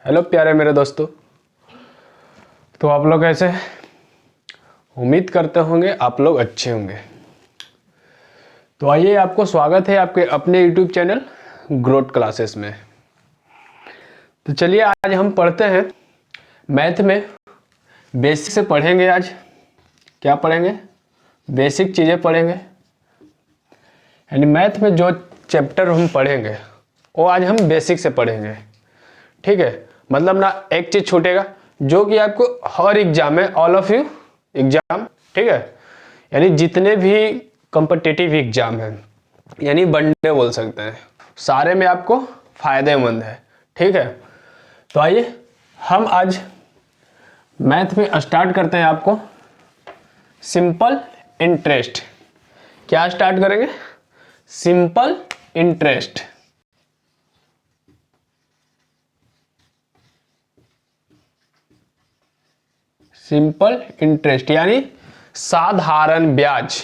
Hello प्यारे मेरे दोस्तों, तो आप लोग कैसे हैं? उम्मीद करते होंगे आप लोग अच्छे होंगे। तो आइए, आपको स्वागत है आपके अपने YouTube चैनल ग्रोथ क्लासेस में। तो चलिए आज हम पढ़ते हैं मैथ में बेसिक से पढ़ेंगे। आज क्या पढ़ेंगे? बेसिक चीज़ें पढ़ेंगे। यानी मैथ में जो चैप्टर हम पढ़ेंगे वो आज हम बेसिक से पढ़ेंगे। ठीक है, मतलब ना एक चीज़ छूटेगा जो कि आपको हर एग्जाम में, ऑल ऑफ यू एग्जाम, ठीक है, यानी जितने भी कॉम्पिटिटिव एग्जाम हैं, यानी वनडे बोल सकते हैं, सारे में आपको फायदेमंद है। ठीक है, तो आइए हम आज मैथ में स्टार्ट करते हैं। आपको सिंपल इंटरेस्ट, क्या स्टार्ट करेंगे? Simple interest. सिंपल इंटरेस्ट यानी साधारण ब्याज।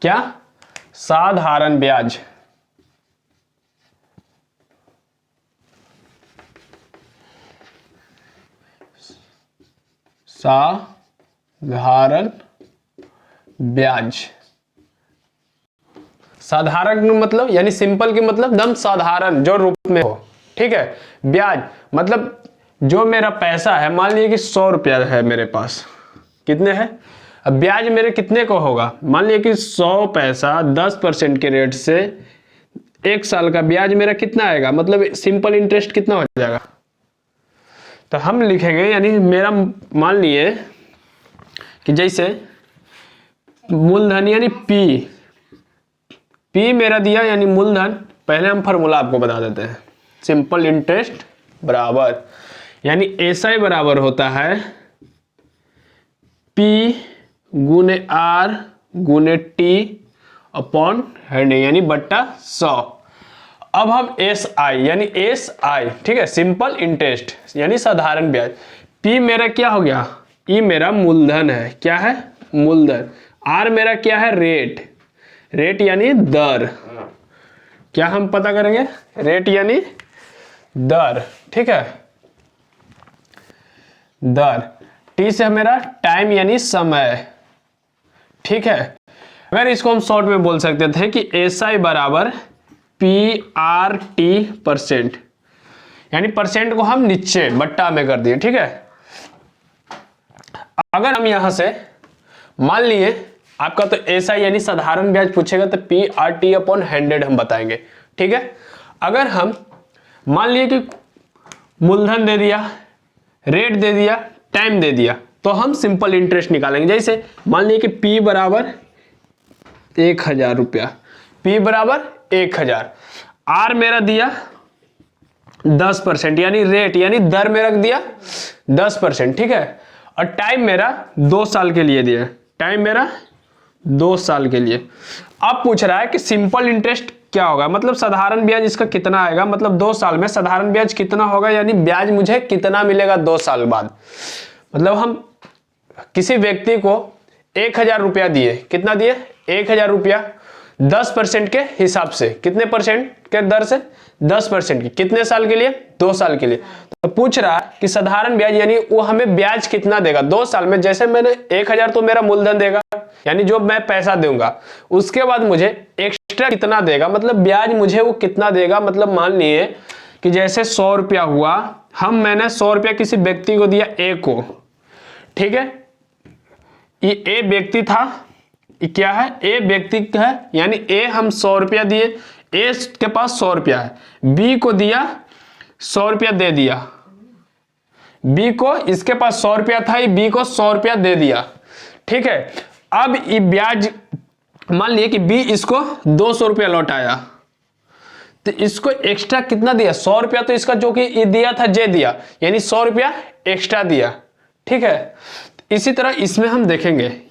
क्या? साधारण ब्याज। साधारण ब्याज। साधारण मतलब यानी सिंपल की मतलब एकदम साधारण, जो रूप में हो। ठीक है, ब्याज मतलब जो मेरा पैसा है, मान लीजिए कि 100 रुपया है मेरे पास, कितने हैं? अब ब्याज मेरे कितने को होगा? मान लीजिए कि 100 पैसा 10% के रेट से 1 साल का ब्याज मेरा कितना आएगा, मतलब सिंपल इंटरेस्ट कितना हो जाएगा? तो हम लिखेंगे, यानी मेरा मान लिए कि जैसे मूलधन यानी पी मेरा दिया, यानी मूलधन। पहले हम फार्मूला आपको बता देते हैं। सिंपल इंटरेस्ट बराबर, यानी एसआई बराबर होता है P गुने R गुने T अपॉन 100, यानी बट्टा 100। अब हम SI यानी SI, ठीक है, सिंपल इंटरेस्ट यानी साधारण ब्याज। P मेरा क्या हो गया? E मेरा मूलधन है। क्या है? मूलधन। R मेरा क्या है? रेट यानी दर। क्या हम पता करेंगे? रेट यानी दर। ठीक है, दर। T से मेरा टाइम यानी समय। ठीक है, अगर इसको हम शॉर्ट में बोल सकते थे कि SI बराबर PRT %, यानी परसेंट को हम नीचे बट्टा में कर दिए। ठीक है, अगर हम यहां से मान लिए आपका तो SI यानी साधारण ब्याज पूछेगा तो PRT अपॉन 100 हम बताएंगे। ठीक है, अगर हम मान लिए कि मूलधन दे दिया, रेट दे दिया, टाइम दे दिया, तो हम सिंपल इंटरेस्ट निकालेंगे। जैसे मान लीजिए कि P बराबर 1000 रुपया, P बराबर 1000, R मेरा दिया 10%, यानी रेट यानी दर मेरा दिया 10%। ठीक है, और टाइम मेरा 2 साल के लिए दिया, टाइम मेरा 2 साल के लिए। अब पूछ रहा है कि सिंपल इंटरेस्ट क्या होगा, मतलब साधारण ब्याज इसका कितना आएगा, मतलब 2 साल में साधारण ब्याज कितना होगा, यानी ब्याज मुझे कितना मिलेगा 2 साल बाद। मतलब हम किसी व्यक्ति को 1000 रुपया दिए, कितना दिए? 1000 रुपया 10% के हिसाब से, कितने परसेंट के दर से? 10% की। कितने साल के लिए? 2 साल के लिए। तो पूछ रहा है कि साधारण ब्याज यानी वो हमें ब्याज कितना देगा 2 साल में। जैसे मैंने 1000 तो मेरा मूलधन देगा, यानी जो मैं पैसा दूंगा, उसके बाद मुझे एक्स्ट्रा कितना देगा, मतलब ब्याज मुझे वो कितना देगा। मतलब मान लिए कि जैसे 100 रुपया हुआ, मैंने 100 रुपया किसी व्यक्ति को दिया, ए को। ठीक है, ये ए व्यक्ति था, ये क्या है? ए व्यक्ति है, यानी ए हम 100 रुपया दिए, ए के पास 100 रुपया है, बी को दिया 100 रुपया दे दिया, बी को, इसके पास 100 रुपया था, ये बी को 100 रुपया दे दिया। ठीक है, अब ये ब्याज मान लिए कि बी इसको 200 रुपया लौटाया, तो इसको एक्स्ट्रा कितना दिया? 100 रुपया तो इसका जो कि ये दिया था, जे दिया, यानी 100 रुपया एक्स्ट्रा दिया। ठीक है, इसी तरह इसमें हम देखेंगे,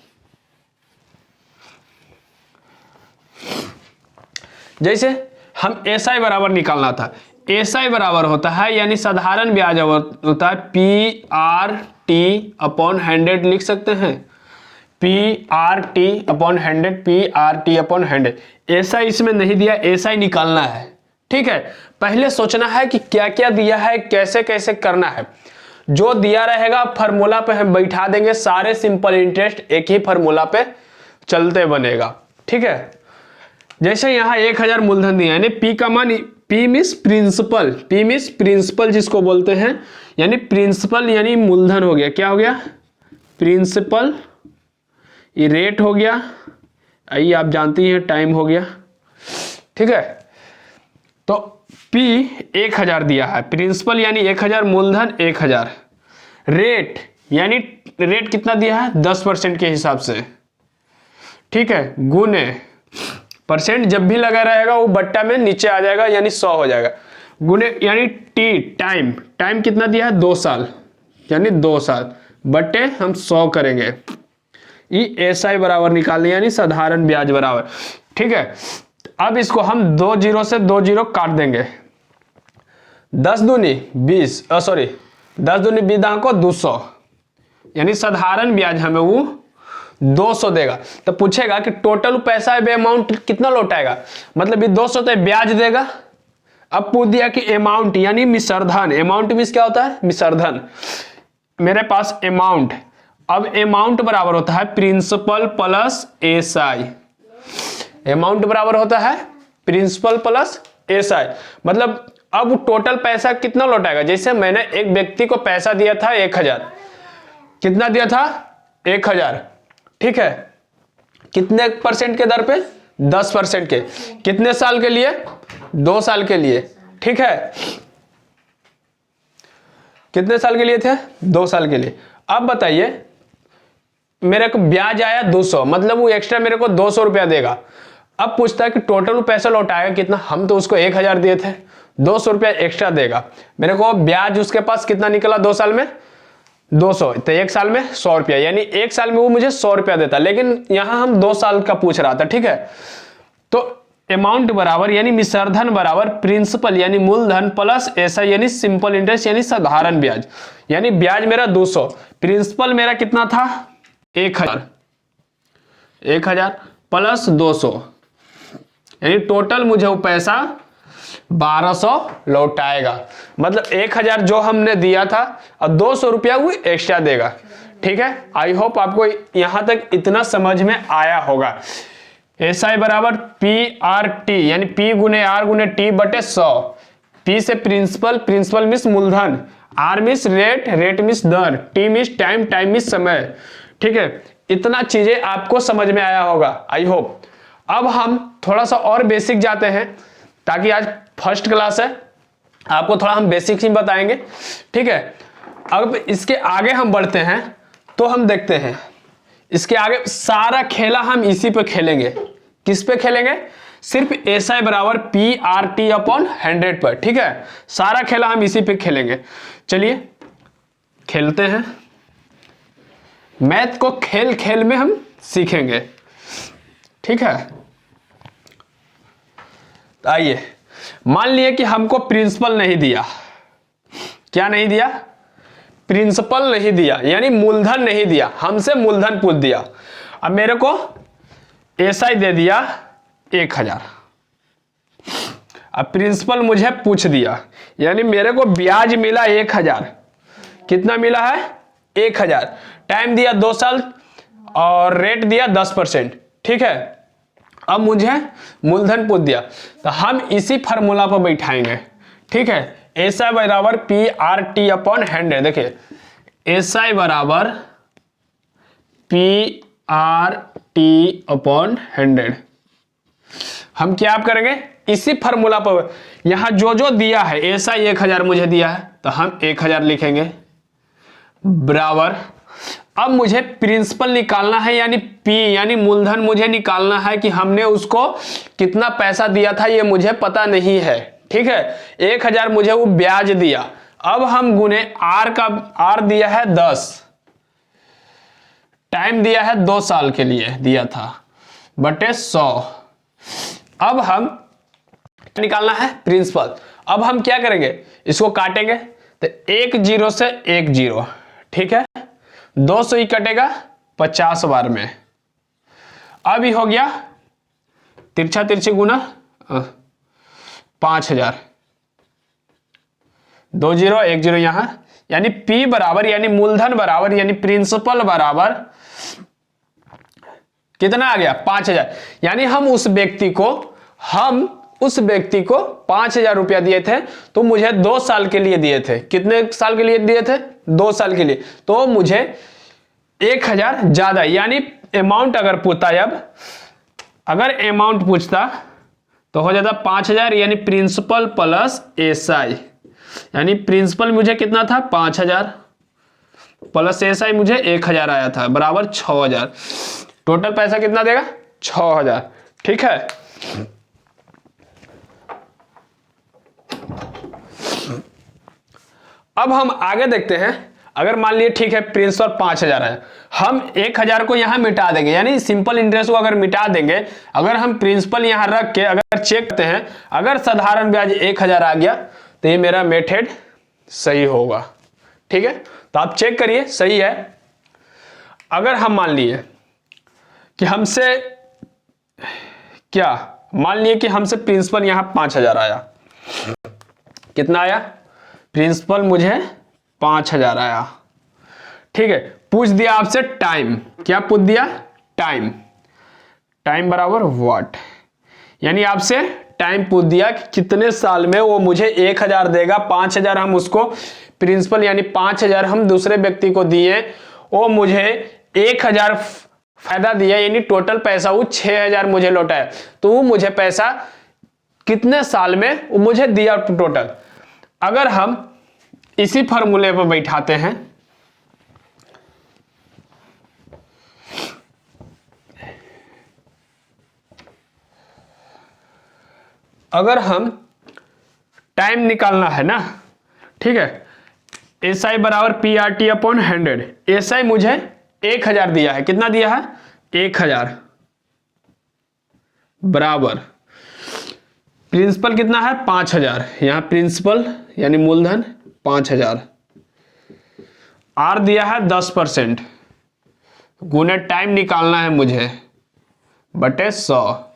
जैसे हम SI बराबर निकालना था। SI बराबर होता है, यानी साधारण ब्याज होता है PRT अपॉन 100, लिख सकते हैं PRT upon 100, PRT upon 100। SI इसमें नहीं दिया, SI निकालना है। ठीक है, पहले सोचना है कि क्या क्या दिया है, कैसे कैसे करना है। जो दिया रहेगा फार्मूला पे हम बैठा देंगे, सारे सिंपल इंटरेस्ट एक ही फार्मूला पे चलते बनेगा। ठीक है, जैसे यहाँ 1000 मूलधन दिया, यानी पी का मान, P means principal, P means principal जिसको बोलते हैं, यानी प्रिंसिपल यानी मूलधन हो गया, क्या हो गया, प्रिंसिपल। ये रेट हो गया, आइए आप जानती हैं टाइम हो गया। ठीक है, तो P 1000 दिया है, प्रिंसिपल यानी 1000, मूलधन 1000, रेट यानी रेट कितना दिया है 10% के हिसाब से। ठीक है, गुने परसेंट जब भी लगा रहेगा वो बट्टा में नीचे आ जाएगा यानी 100 हो जाएगा, गुने यानी टी टाइम, टाइम कितना दिया है 2 साल, यानी 2 साल बट्टे हम 100 करेंगे। ये SI बराबर निकालने यानी साधारण ब्याज बराबर। ठीक है, अब इसको हम 2 जीरो से 2 जीरो काट देंगे, 10 दूनी 20, सॉरी 10 दूनी 20 को 200, यानी साधारण ब्याज हमें वो 200 देगा। तो पूछेगा कि टोटल पैसा अमाउंट कितना लौटाएगा, मतलब ये 200 तो ब्याज देगा। अब पूछ दिया कि अमाउंट यानी मिश्रधन, अमाउंट मीन्स क्या होता है मिश्रधन, मेरे पास अमाउंट, अब अमाउंट बराबर होता है प्रिंसिपल प्लस SI, अमाउंट बराबर होता है प्रिंसिपल प्लस SI, मतलब अब टोटल पैसा कितना लौटाएगा। जैसे मैंने एक व्यक्ति को पैसा दिया था 1000, कितना दिया था 1000, ठीक है, कितने परसेंट के दर पे 10% के, कितने साल के लिए 2 साल के लिए। ठीक है, कितने साल के लिए थे 2 साल के लिए। अब बताइए मेरे को ब्याज आया 200, मतलब वो एक्स्ट्रा मेरे को 200 रुपया देगा। अब पूछता है कि टोटल पैसा लौटाएगा कितना, हम तो उसको 1000 दिए थे, 200 रुपया एक्स्ट्रा देगा मेरे को। ब्याज उसके पास कितना निकला 2 साल में 200, तो 1 साल में 100 रुपया, यानी 1 साल में वो मुझे 100 रुपया देता, लेकिन यहां हम 2 साल का पूछ रहा था। ठीक है, तो अमाउंट बराबर यानी मिश्रधन बराबर प्रिंसिपल यानी मूलधन प्लस SI यानी सिंपल इंटरेस्ट यानी साधारण ब्याज, यानी ब्याज मेरा 200, प्रिंसिपल मेरा कितना था 1000 प्लस 200, यानी टोटल मुझे वो पैसा 1200 लौटाएगा। मतलब 1000 जो हमने दिया था और 200 रुपया वो एक्स्ट्रा देगा। ठीक है, आई होप आपको यहां तक इतना समझ में आया होगा। SI बराबर PRT यानी P गुने R गुने T बटे 100, P से प्रिंसिपल, प्रिंसिपल मीन्स मूलधन, R means rate, rate means दर, T means time, time means समय। ठीक है, इतना चीजें आपको समझ में आया होगा आई होप। अब हम थोड़ा सा और बेसिक जाते हैं, ताकि आज फर्स्ट क्लास है, आपको थोड़ा हम बेसिक ही बताएंगे। ठीक है, अब इसके आगे हम बढ़ते हैं तो हम देखते हैं इसके आगे सारा खेला हम इसी पे खेलेंगे। किस पे खेलेंगे, सिर्फ SI बराबर PRT अपॉन 100 पर। ठीक है, सारा खेला हम इसी पे खेलेंगे। चलिए खेलते हैं, मैथ को खेल खेल में हम सीखेंगे। ठीक है, आइए मान लिए कि हमको प्रिंसिपल नहीं दिया, क्या नहीं दिया, प्रिंसिपल नहीं दिया यानी मूलधन नहीं दिया, हमसे मूलधन पूछ दिया। अब मेरे को SI दे दिया 1000, अब प्रिंसिपल मुझे पूछ दिया, यानी मेरे को ब्याज मिला 1000, कितना मिला है 1000, टाइम दिया 2 साल और रेट दिया 10%। ठीक है, अब मुझे मूलधन पूछ दिया, तो हम इसी फार्मूला पर बैठाएंगे। ठीक है, SI बराबर PRT अपॉन 100, देखिए SI बराबर PRT अपॉन 100, हम क्या आप करेंगे इसी फार्मूला पर, यहां जो जो दिया है SI 1000 मुझे दिया है तो हम 1000 लिखेंगे बराबर। अब मुझे प्रिंसिपल निकालना है यानी P यानी मूलधन मुझे निकालना है कि हमने उसको कितना पैसा दिया था ये मुझे पता नहीं है। ठीक है, 1000 मुझे वो ब्याज दिया, अब हम गुने R का, R दिया है 10, टाइम दिया है 2 साल के लिए दिया था बटे 100। अब हम निकालना है प्रिंसिपल, अब हम क्या करेंगे इसको काटेंगे, तो 1 0 से 1 0, ठीक है, 200 ही कटेगा 50 बार में। अब ही हो गया तिरछा तिरछी गुना 5000, 2 0 1 0 यहां, यानी P बराबर यानी मूलधन बराबर यानी प्रिंसिपल बराबर कितना आ गया 5000। यानी हम उस व्यक्ति को 5000 रुपया दिए थे, तो मुझे 2 साल के लिए दिए थे। कितने साल के लिए दिए थे? 2 साल के लिए। तो मुझे 1000 ज्यादा, यानी अमाउंट अगर पूछता, अगर अमाउंट पूछता तो हो जाता 5000, यानी प्रिंसिपल प्लस एसआई, यानी प्रिंसिपल मुझे कितना था 5000 प्लस एसआई मुझे 1000 आया था, बराबर 6000। टोटल पैसा कितना देगा? 6000। ठीक है, अब हम आगे देखते हैं। अगर मान लिए ठीक है प्रिंसिपल 5000 है, हम 1000 को यहां मिटा देंगे, यानी सिंपल इंटरेस्ट को अगर मिटा देंगे, अगर हम प्रिंसिपल यहां रख के अगर चेक करते हैं, अगर साधारण ब्याज 1000 आ गया तो ये मेरा मेथड सही होगा। ठीक है, तो आप चेक करिए सही है। अगर हम मान लिए कि हमसे क्या, मान लिए कि हमसे प्रिंसिपल यहां 5000 आया, कितना आया? प्रिंसिपल मुझे 5000 आया। ठीक है, पूछ दिया आपसे टाइम, क्या पूछ दिया? टाइम, टाइम बराबर व्हाट, यानी आपसे टाइम पूछ दिया कि कितने साल में वो मुझे 1000 देगा। 5000 हम उसको प्रिंसिपल यानी 5000 हम दूसरे व्यक्ति को दिए, वो मुझे 1000 फायदा दिया, यानी टोटल पैसा वो 6000 मुझे लौटाया। तो वो मुझे पैसा कितने साल में वो मुझे दिया टोटल। अगर हम इसी फॉर्मूले पर बैठाते हैं, अगर हम टाइम निकालना है ना, ठीक है, एसआई बराबर पीआरटी अपॉन 100। एसआई मुझे 1000 दिया है, कितना दिया है? 1000 बराबर प्रिंसिपल कितना है? 5000, यहां प्रिंसिपल यानी मूलधन 5000, आर दिया है 10%, गुने टाइम निकालना है मुझे बटे 100।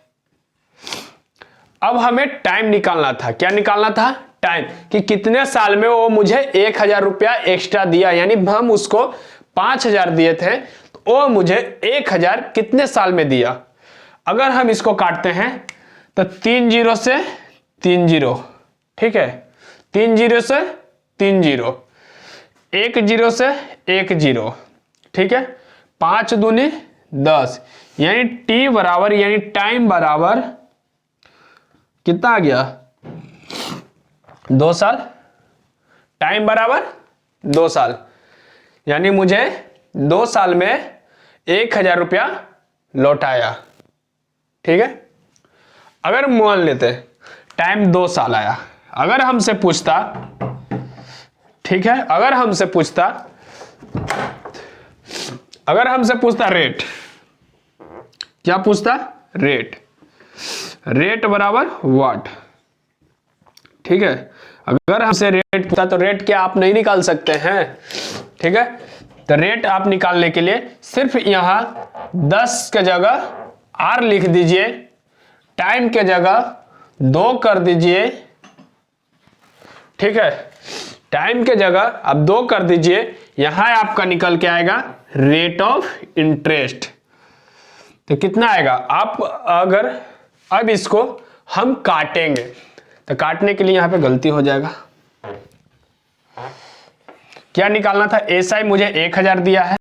अब हमें टाइम निकालना था, क्या निकालना था? टाइम, कि कितने साल में वो मुझे 1000 रुपया एक्स्ट्रा दिया, यानी हम उसको 5000 दिए थे, तो वो मुझे 1000 कितने साल में दिया। अगर हम इसको काटते हैं तो 3 0 से 3 0, ठीक है, 3 0 से 3 0, 1 0 से 1 0, ठीक है, 5 दूनी 10, यानी टी बराबर यानी टाइम बराबर कितना आ गया? 2 साल। टाइम बराबर 2 साल, यानी मुझे 2 साल में 1000 रुपया लौटाया। ठीक है, अगर मान लेते टाइम 2 साल आया, अगर हमसे पूछता, ठीक है, अगर हमसे पूछता रेट, क्या पूछता? रेट बराबर व्हाट। ठीक है, अगर हमसे रेट पूछता तो रेट क्या आप नहीं निकाल सकते हैं? ठीक है, तो रेट आप निकालने के लिए सिर्फ यहां 10 के जगह आर लिख दीजिए, टाइम के जगह 2 कर दीजिए। ठीक है, टाइम के जगह अब 2 कर दीजिए, यहां आपका निकल के आएगा रेट ऑफ इंटरेस्ट। तो कितना आएगा? आप अगर अब इसको हम काटेंगे तो काटने के लिए यहां पे गलती हो जाएगा। क्या निकालना था? एसआई मुझे 1000 दिया है,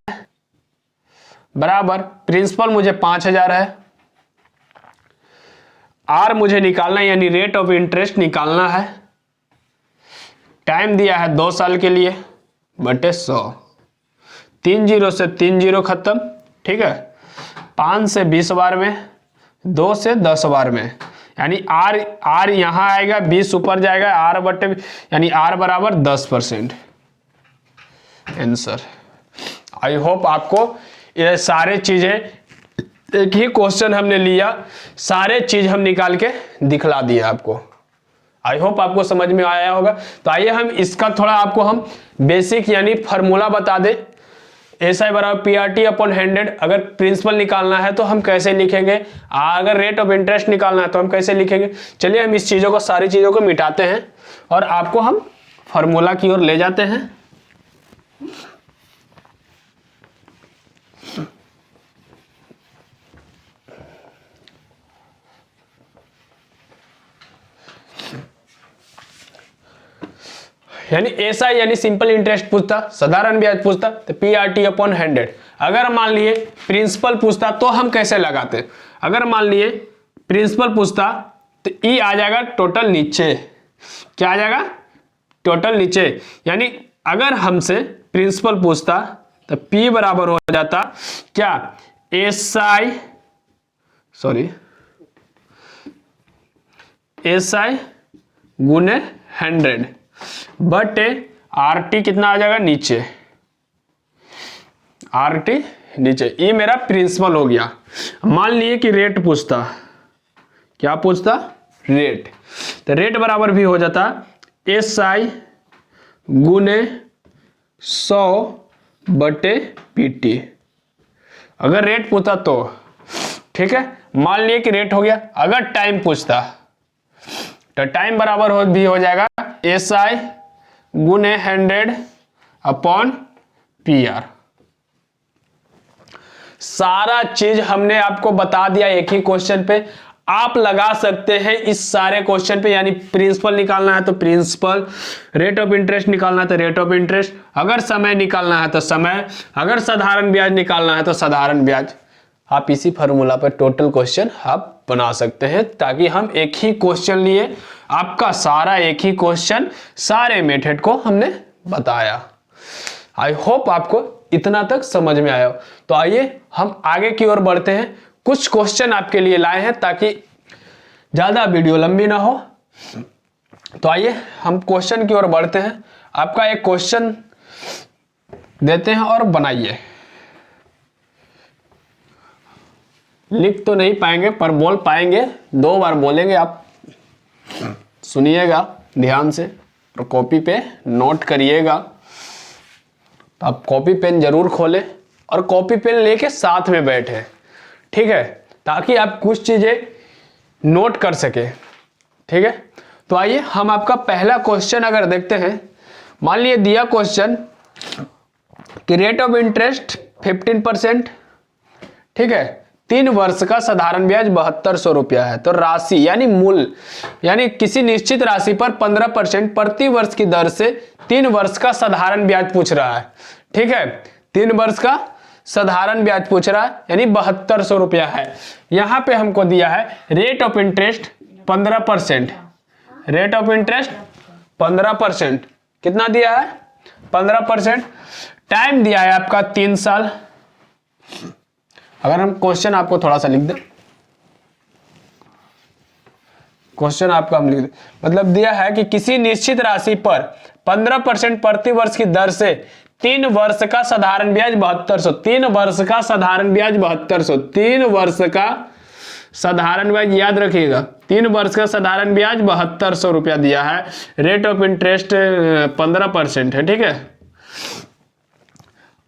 बराबर प्रिंसिपल मुझे 5000 है, आर मुझे निकालना है यानी रेट ऑफ इंटरेस्ट निकालना है, टाइम दिया है 2 साल के लिए बटे 100, 3 0 से 3 0 खत्म। ठीक है, 5 से 20 बार में, 2 से 10 बार में, यानी आर यहां आएगा, 20 ऊपर जाएगा, आर बटे यानी आर बराबर 10%। आंसर। आई होप आपको ये सारे चीजें, एक ही क्वेश्चन हमने लिया, सारे चीज हम निकाल के दिखला दिए आपको। आई होप आपको समझ में आया होगा। तो आइए हम इसका थोड़ा आपको हम बेसिक यानी फार्मूला बता दें, SI बराबर PRT अपॉन 100। अगर प्रिंसिपल निकालना है तो हम कैसे लिखेंगे, अगर रेट ऑफ इंटरेस्ट निकालना है तो हम कैसे लिखेंगे। चलिए हम इस चीज़ों को, सारी चीज़ों को मिटाते हैं और आपको हम फॉर्मूला की ओर ले जाते हैं। यानी SI यानी सिंपल इंटरेस्ट पूछता, साधारण ब्याज पूछता तो PRT अपॉन 100। अगर मान लिए प्रिंसिपल पूछता तो हम कैसे लगाते, अगर मान लिए प्रिंसिपल पूछता तो E आ जाएगा टोटल नीचे, क्या आ जाएगा टोटल नीचे। यानी अगर हमसे प्रिंसिपल पूछता तो P बराबर हो जाता क्या, SI गुने 100 बट RT कितना आ जाएगा नीचे, RT नीचे। ये मेरा प्रिंसिपल हो गया। मान लिए कि रेट पूछता, क्या पूछता, रेट, तो रेट बराबर भी हो जाता SI गुने 100 बटे PT। अगर रेट पूछता तो ठीक है, मान लिए कि रेट हो गया। अगर टाइम पूछता तो टाइम बराबर भी हो जाएगा SI गुने 100 अपॉन PR। सारा चीज हमने आपको बता दिया एक ही क्वेश्चन पे। आप लगा सकते हैं इस सारे क्वेश्चन पे, यानी प्रिंसिपल निकालना है तो प्रिंसिपल, रेट ऑफ इंटरेस्ट निकालना है तो रेट ऑफ इंटरेस्ट, अगर समय निकालना है तो समय, अगर साधारण ब्याज निकालना है तो साधारण ब्याज। आप इसी फॉर्मूला पर टोटल क्वेश्चन आप बना सकते हैं, ताकि हम एक ही क्वेश्चन लिए आपका सारा एक ही क्वेश्चन, सारे मेथड को हमने बताया। आई होप आपको इतना तक समझ में आया। तो आइए हम आगे की ओर बढ़ते हैं। कुछ क्वेश्चन आपके लिए लाए हैं ताकि ज्यादा वीडियो लंबी ना हो। तो आइए हम क्वेश्चन की ओर बढ़ते हैं। आपका एक क्वेश्चन देते हैं और बनाइए। लिख तो नहीं पाएंगे पर बोल पाएंगे, 2 बार बोलेंगे, आप सुनिएगा ध्यान से और कॉपी पे नोट करिएगा। तो आप कॉपी पेन जरूर खोलें और कॉपी पेन लेके साथ में बैठे, ठीक है, ताकि आप कुछ चीजें नोट कर सके, ठीक है। तो आइए हम आपका पहला क्वेश्चन अगर देखते हैं। मान लिए दिया क्वेश्चन कि रेट ऑफ इंटरेस्ट 15%, ठीक है, 3 वर्ष का साधारण ब्याज 7200 रुपया है। तो राशि यानी मूल, यानी किसी निश्चित राशि पर 15% प्रति वर्ष की दर से 3 वर्ष का साधारण ब्याज पूछ रहा है, ठीक है। 3 वर्ष का साधारण ब्याज पूछ रहा है, यानी 7200 रुपया है। यहां पे हमको दिया है rate of interest 15%, rate of interest 15%, कितना दिया है 15%। टाइम दिया है आपका 3 साल। अगर हम क्वेश्चन आपको थोड़ा सा लिख दें, क्वेश्चन आपका हम लिख दें, मतलब दिया है कि किसी निश्चित राशि पर 15% प्रति वर्ष की दर से 3 वर्ष का साधारण ब्याज 7200, 3 वर्ष का साधारण ब्याज 7200, 3 वर्ष का साधारण ब्याज याद रखिएगा, 3 वर्ष का साधारण ब्याज 7200 रुपया दिया है। रेट ऑफ इंटरेस्ट 15% है, ठीक है।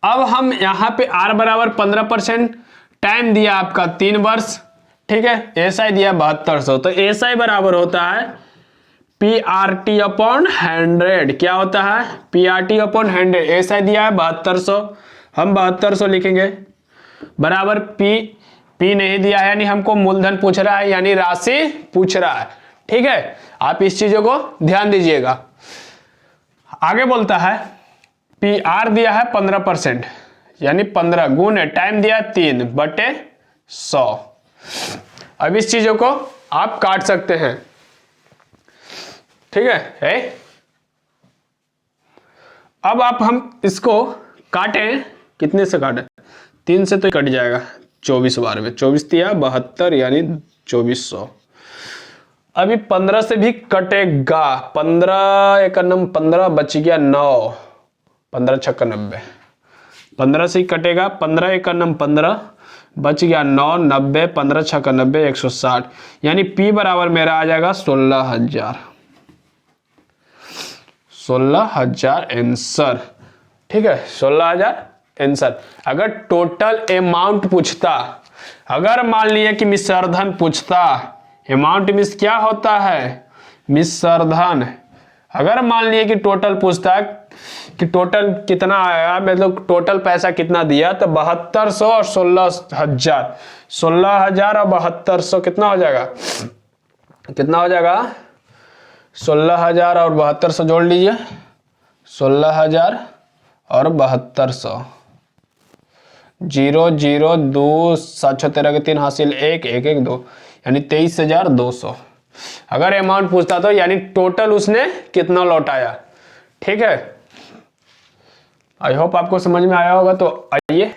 अब हम यहां पे R बराबर 15%, टाइम दिया आपका 3 वर्ष, ठीक है, SI दिया 7200। तो SI बराबर होता है PRT अपॉन 100। क्या होता है PRT अपॉन 100। SI दिया है 7200, हम 7200 लिखेंगे, बराबर P नहीं दिया है, यानी हमको मूलधन पूछ रहा है, यानी राशि पूछ रहा है, ठीक है। आप इस चीजों को ध्यान दीजिएगा। आगे बोलता है PR दिया है 15%, यानी 15 गुने टाइम दिया 3 बटे 100। अब इस चीजों को आप काट सकते हैं, ठीक है। अब आप हम इसको काटें, कितने से काटें, 3 से तो कट जाएगा 24 बार में, 24 दिया 72, यानी 2400। अभी 15 से भी कटेगा, 15 1 15 बच गया 9, 15 6 90, 15 से ही कटेगा, 15 1 15 बच गया 9 90, 15 6 90 160, यानी P बराबर मेरा आ जाएगा 16000, 16000 आंसर, ठीक है, 16000 आंसर। अगर टोटल अमाउंट पूछता, अगर मान लिया कि मिश्रधन पूछता, अमाउंट मीन्स क्या होता है, मिश्रधन। अगर मान लिया कि टोटल पूछता कि टोटल कितना आया, मतलब टोटल पैसा कितना दिया, तो 7200 और 16000, 16000 और 7200 कितना हो जाएगा, कितना हो जाएगा, 16000 और 7200 जोड़ लीजिए, 16000 और 7200, 0 0 2 7 6 13 के 3 हासिल 1 1 1 2, यानी 23200। अगर अमाउंट पूछता तो यानी टोटल उसने कितना लौटाया। ठीक है, आई होप आपको समझ में आया होगा। तो आइए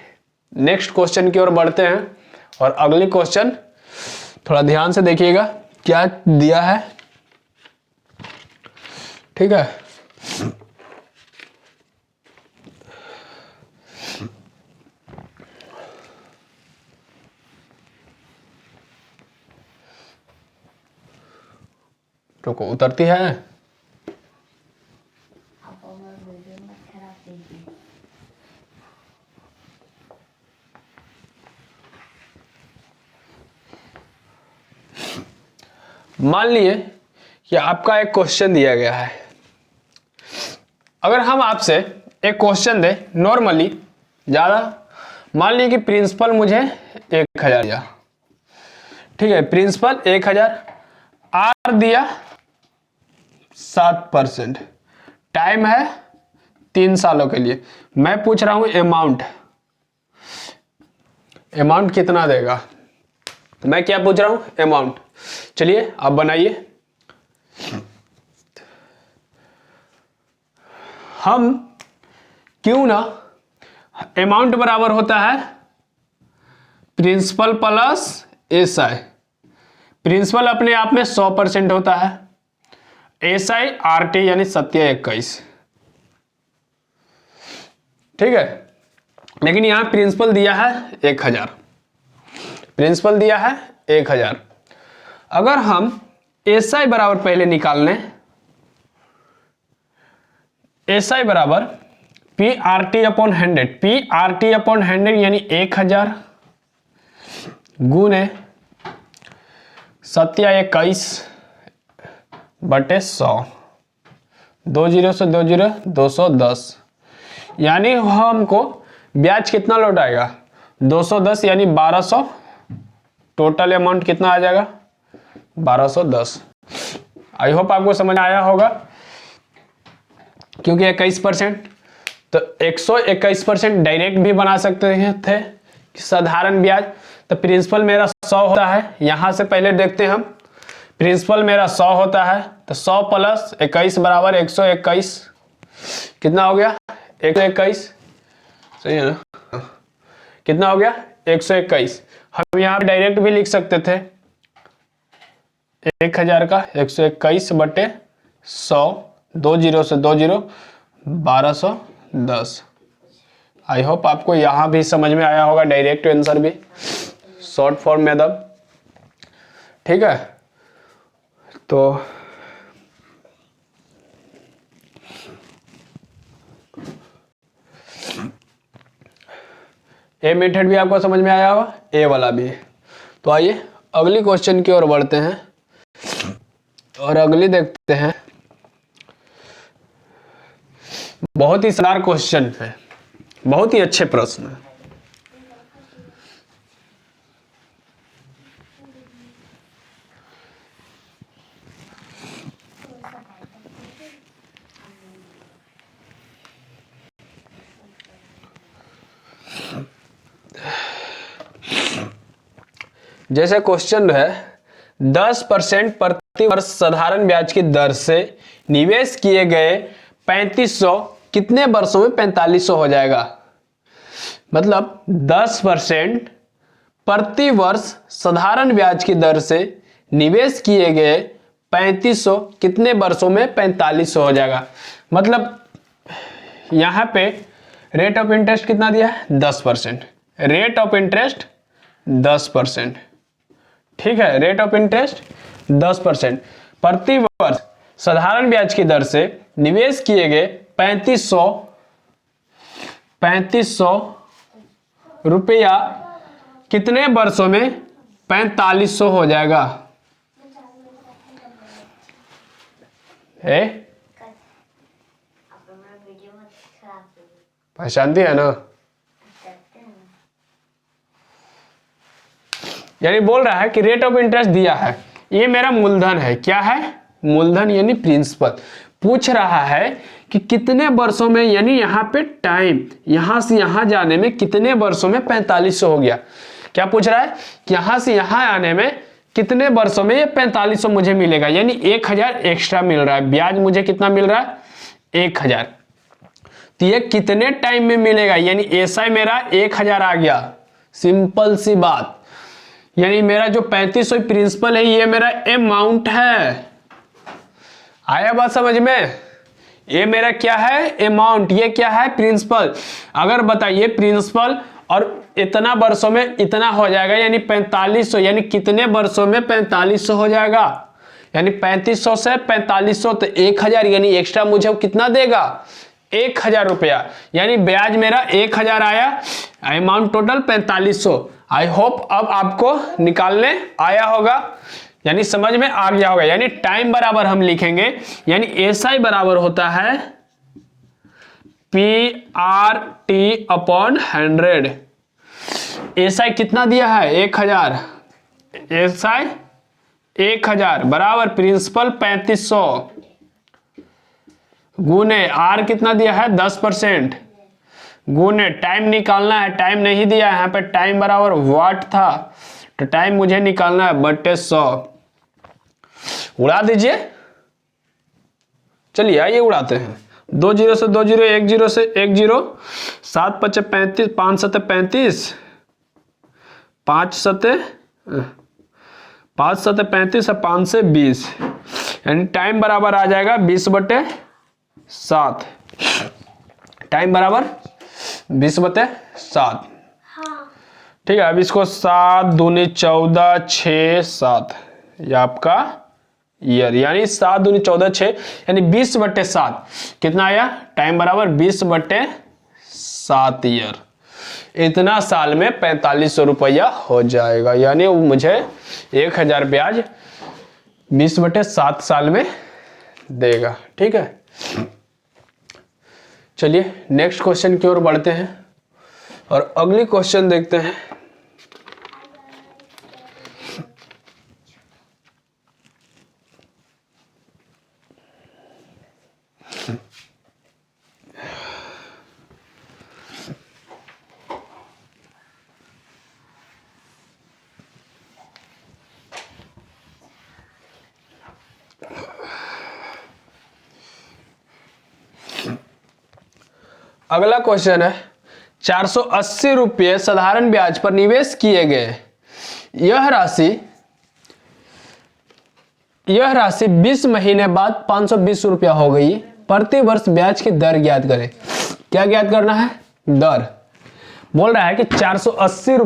नेक्स्ट क्वेश्चन की ओर बढ़ते हैं, और अगली क्वेश्चन थोड़ा ध्यान से देखिएगा क्या दिया है। ठीक है, रुको उतरती है। मान लिए कि आपका एक क्वेश्चन दिया गया है। अगर हम आपसे एक क्वेश्चन दे नॉर्मली ज्यादा, मान लीजिए कि प्रिंसिपल मुझे 1000 दिया, ठीक है, प्रिंसिपल 1000, आर दिया 7%, टाइम है 3 सालों के लिए। मैं पूछ रहा हूं अमाउंट, अमाउंट कितना देगा, मैं क्या पूछ रहा हूं, अमाउंट। चलिए आप बनाइए। हम क्यों ना, अमाउंट बराबर होता है प्रिंसिपल प्लस एसआई। प्रिंसिपल अपने आप में 100% होता है, एसआई आरटी यानी 7/21। ठीक है, लेकिन यहां प्रिंसिपल दिया है 1000, प्रिंसिपल दिया है 1000। अगर हम एसआई बराबर पहले निकाल लें, एसआई बराबर P R T upon 100, P R T upon 100 यानी 1000 गुने 7/21 बटे 100, 2 0 से 2 0 210, यानी हमको ब्याज कितना लौटाएगा, 210 यानी 1200। टोटल अमाउंट कितना आ जाएगा, 1210। आई होप आपको समझ आया होगा, क्योंकि 21%, तो 121% डायरेक्ट भी बना सकते थे साधारण ब्याज। तो प्रिंसिपल मेरा 100 होता है, यहां से पहले देखते हैं हम, प्रिंसिपल मेरा 100 होता है, तो 100 प्लस 21 बराबर 121, कितना हो गया, 121, सही है ना, कितना हो गया, 121। हम यहाँ पे डायरेक्ट भी लिख सकते थे 1000 का 121 बटे 100, 2 0 से 2 0 1210। आई होप आपको यहां भी समझ में आया होगा, डायरेक्ट आंसर भी, शॉर्ट फॉर्म मेथड। ठीक है, तो ए मेथड भी आपको समझ में आया होगा, ए वाला भी। तो आइए अगली क्वेश्चन की ओर बढ़ते हैं, और अगली देखते हैं। बहुत ही शानदार क्वेश्चन है, बहुत ही अच्छे प्रश्न है। जैसे क्वेश्चन है, 10% प्रति वर्ष साधारण ब्याज की दर से निवेश किए गए 3500 कितने वर्षों में 4500 हो जाएगा। मतलब 10% प्रति वर्ष साधारण ब्याज की दर से निवेश किए गए 3500 कितने वर्षों में 4500 हो जाएगा। मतलब यहां पे रेट ऑफ इंटरेस्ट कितना दिया है, 10%, रेट ऑफ इंटरेस्ट 10%। ठीक है, रेट ऑफ इंटरेस्ट 10% प्रति वर्ष साधारण ब्याज की दर से निवेश किए गए 3500 3500 रुपया कितने वर्षों में 4500 हो जाएगा? पहचानती है ना? यानी बोल रहा है कि रेट ऑफ इंटरेस्ट दिया है, ये मेरा मूलधन है। क्या है? मूलधन यानी प्रिंसिपल। पूछ रहा है कि कितने वर्षों में, यानी यहाँ पे टाइम यहां से यहां जाने में कितने वर्षों में 4500 हो गया। क्या पूछ रहा है कि यहां से यहां आने में कितने वर्षों में ये 4500 मुझे मिलेगा, यानी 1000 एक्स्ट्रा मिल रहा है। ब्याज मुझे कितना मिल रहा है? 1000। तो ये कितने टाइम में मिलेगा, यानी ऐसा मेरा 1000 आ गया। सिंपल सी बात, यानी मेरा जो 3500 प्रिंसिपल है ये मेरा अमाउंट है। आया बात समझ में? ये मेरा क्या है? अमाउंट। ये क्या है? प्रिंसिपल। अगर बताइए प्रिंसिपल और इतना वर्षों में इतना हो जाएगा, यानी 4500, यानी कितने वर्षों में 4500 हो जाएगा, यानी 3500 से 4500 तो 1000, यानी एक्स्ट्रा मुझे कितना देगा? 1000 रुपया। यानी ब्याज मेरा 1000 आया, अमाउंट टोटल 4500। आई होप अब आपको निकालने आया होगा, यानी समझ में आ गया होगा। यानी टाइम बराबर हम लिखेंगे, यानी एसआई बराबर होता है PRT/100। एसआई कितना दिया है? 1000। एसआई 1000 बराबर प्रिंसिपल 3500 गुने आर कितना दिया है? 10% गुने टाइम निकालना है। टाइम नहीं दिया है यहाँ पे, टाइम बराबर वाट था, तो टाइम मुझे निकालना है बटे 100। उड़ा दीजिए, चलिए आइए उड़ाते हैं। 2 0 से 2 0, 1 0 से 1 0, 7 5 35, 5 7 35, 5 7 35 और 5 से 20, यानी टाइम बराबर आ जाएगा 20/7। टाइम बराबर 20/7। ठीक है, अब इसको 7 दूनी 14, 6 7, ये आपका ईयर, यानी 7 दूनी 14 6, यानी 20/7 कितना आया? टाइम बराबर 20/7 ईयर। इतना साल में 4500 रुपया हो जाएगा, यानी वो मुझे 1000 ब्याज 20/7 साल में देगा। ठीक है, चलिए नेक्स्ट क्वेश्चन की ओर बढ़ते हैं और अगली क्वेश्चन देखते हैं। अगला क्वेश्चन है 480 रुपये साधारण ब्याज पर निवेश किए गए। यह राशि 20 महीने बाद 520 रुपया हो गई। प्रति वर्ष ब्याज की दर ज्ञात करें। क्या ज्ञात करना है? दर। बोल रहा है कि 480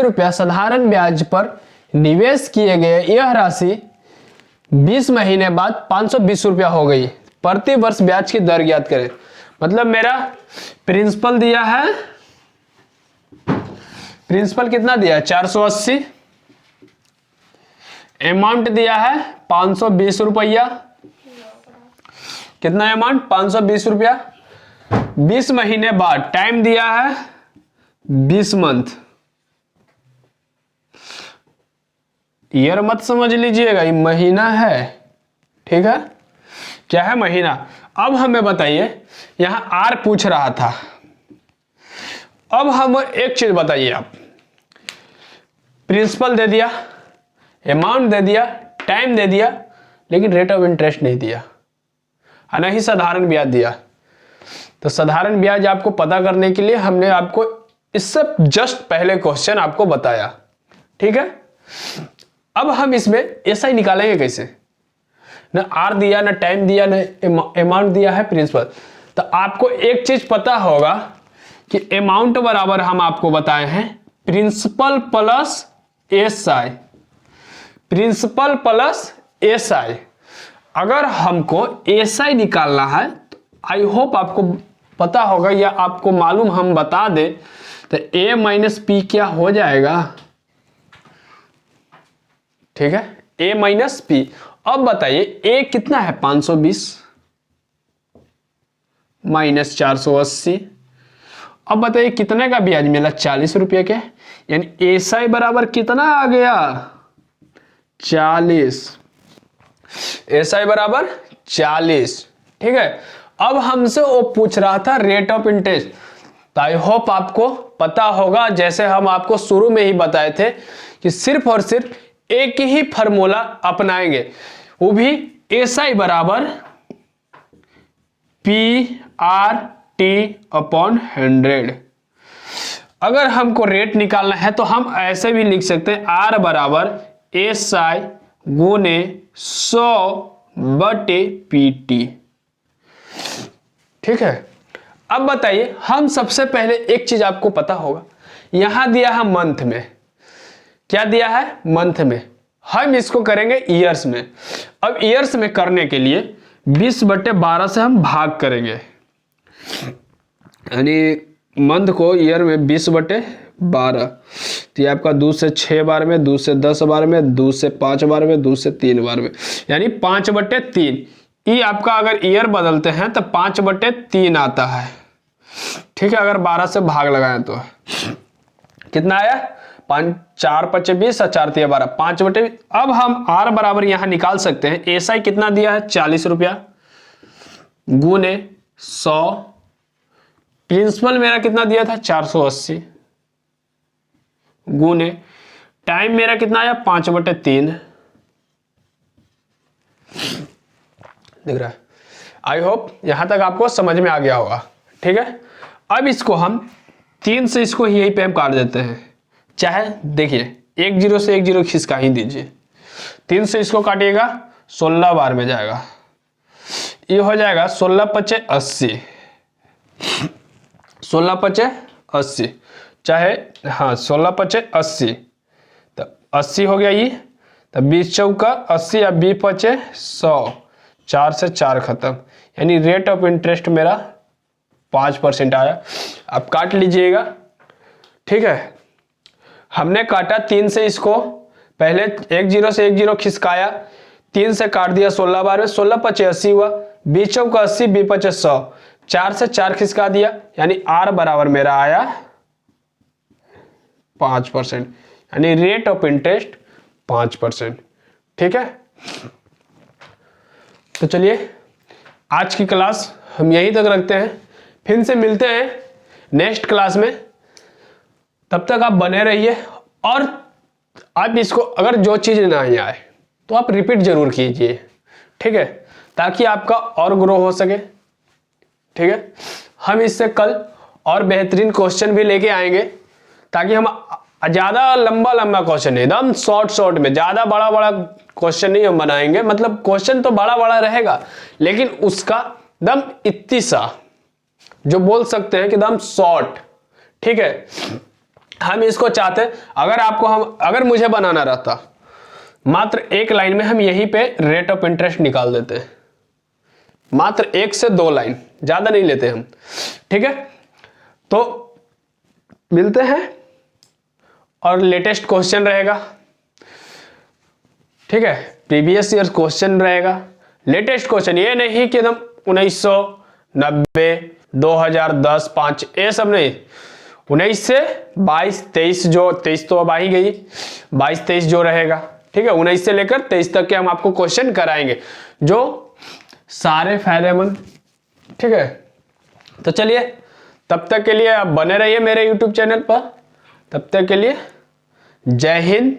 रुपया साधारण ब्याज पर निवेश किए गए। यह राशि 20 महीने बाद 520 रुपया हो गई। प्रति वर्ष ब्याज की दर ज्ञात करें। मतलब मेरा प्रिंसिपल दिया है, प्रिंसिपल कितना दिया है? 480, अमाउंट दिया है 520 रुपया। कितना अमाउंट? 520 रुपया। 20 महीने बाद टाइम दिया है 20 मंथ। ईयर मत समझ लीजिएगा, ये महीना है। ठीक है, क्या है? महीना। अब हमें बताइए, यहां आर पूछ रहा था। अब हम एक चीज बताइए, आप प्रिंसिपल दे दिया, अमाउंट दे दिया, टाइम दे दिया, लेकिन रेट ऑफ इंटरेस्ट नहीं दिया, ना ही साधारण ब्याज दिया। तो साधारण ब्याज आपको पता करने के लिए हमने आपको इससे जस्ट पहले क्वेश्चन आपको बताया। ठीक है, अब हम इसमें ऐसा ही निकालेंगे कैसे? ना आर दिया, ना टाइम दिया, ना अमाउंट दिया है, प्रिंसिपल। तो आपको एक चीज पता होगा कि अमाउंट बराबर हम आपको बताए हैं principal plus SI. Principal plus SI. अगर हमको एसआई निकालना है तो आई होप आपको पता होगा या आपको मालूम, हम बता दें तो a माइनस पी क्या हो जाएगा, ठीक है, a माइनस पी। अब बताइए a कितना है 520 माइनस 480। अब बताइए कितने का ब्याज मिला 40 रुपये के, यानी एसआई बराबर कितना आ गया 40, एसआई बराबर 40, ठीक है। अब हमसे वो पूछ रहा था रेट ऑफ इंटरेस्ट, तो आई होप आपको पता होगा, जैसे हम आपको शुरू में ही बताए थे कि सिर्फ और सिर्फ एक ही फॉर्मूला अपनाएंगे, वो भी एसआई बराबर पी आर टी अपॉन 100। अगर हमको रेट निकालना है तो हम ऐसे भी लिख सकते हैं आर बराबर एसआई गुने 100 बटे पीटी, ठीक है। अब बताइए, हम सबसे पहले एक चीज आपको पता होगा, यहां दिया है मंथ में, क्या दिया है मंथ में, हम इसको करेंगे ईयर्स में। अब ईयर्स में करने के लिए 20/12 से हम भाग करेंगे, यानी मंथ को ईयर में 20/12, तो ये आपका 2 से 6 बार में, 2 से 10 बार में, 2 से 5 बार में, 2 से 3 बार में, यानी 5/3। ये आपका अगर ईयर बदलते हैं तो 5/3 आता है, ठीक है। अगर 12 से भाग लगाएं तो कितना आया, 5 4 5 20 और 4 3 12, 5/20। अब हम आर बराबर यहां निकाल सकते हैं, एसआई कितना दिया है 40 रुपया गुने 100, प्रिंसिपल मेरा कितना दिया था 480 गुने टाइम मेरा कितना आया 5/3, दिख रहा है। आई होप यहां तक आपको समझ में आ गया होगा, ठीक है। अब इसको हम 3 से इसको यहीं पे हम काट देते हैं, चाहे देखिए 1 0 से 1 0 खिसका ही दीजिए, 3 से इसको काटिएगा 16 बार में जाएगा, ये हो जाएगा 16 5 80, 16 5 80, चाहे हाँ 16 5 80, तो 80 हो गया ये, तो 20 चौका 80 या 20 5 100, 4 से 4 खत्म, यानी रेट ऑफ इंटरेस्ट मेरा 5% आया। अब काट लीजिएगा, ठीक है। हमने काटा 3 से इसको, पहले 1 0 से 1 0 खिसकाया, 3 से काट दिया 16 बार में, 16 5 80 हुआ, 20 चौका 80, 20 5 100, 4 से 4 खिसका दिया, यानी आर बराबर मेरा आया 5%, यानी रेट ऑफ इंटरेस्ट 5%, ठीक है। तो चलिए आज की क्लास हम यहीं तक रखते हैं, फिर से मिलते हैं नेक्स्ट क्लास में, तब तक आप बने रहिए। और आप इसको अगर जो चीज़ नहीं आए तो आप रिपीट जरूर कीजिए, ठीक है, ताकि आपका और ग्रो हो सके, ठीक है। हम इससे कल और बेहतरीन क्वेश्चन भी लेके आएंगे, ताकि हम ज़्यादा लंबा क्वेश्चन नहीं, एकदम शॉर्ट में, ज़्यादा बड़ा क्वेश्चन नहीं हम बनाएंगे, मतलब क्वेश्चन तो बड़ा रहेगा लेकिन उसका दम इतनी सा जो बोल सकते हैं कि दम शॉर्ट, ठीक है। हम इसको चाहते, अगर मुझे बनाना रहता मात्र 1 लाइन में हम यहीं पे रेट ऑफ इंटरेस्ट निकाल देते हैं, मात्र 1 से 2 लाइन, ज्यादा नहीं लेते हम, ठीक है। तो मिलते हैं और लेटेस्ट क्वेश्चन रहेगा, ठीक है, प्रीवियस ईयर क्वेश्चन रहेगा, लेटेस्ट क्वेश्चन, ये नहीं कि एकदम 1990 2010 5 ये सब नहीं, 19 से 22 23, जो 23 तो अब आ ही गई, 22 23 जो रहेगा, ठीक है, 19 से लेकर 23 तक के हम आपको क्वेश्चन कराएंगे जो सारे फायदेमंद, ठीक है। तो चलिए तब तक के लिए आप बने रहिए मेरे YouTube चैनल पर, तब तक के लिए जय हिंद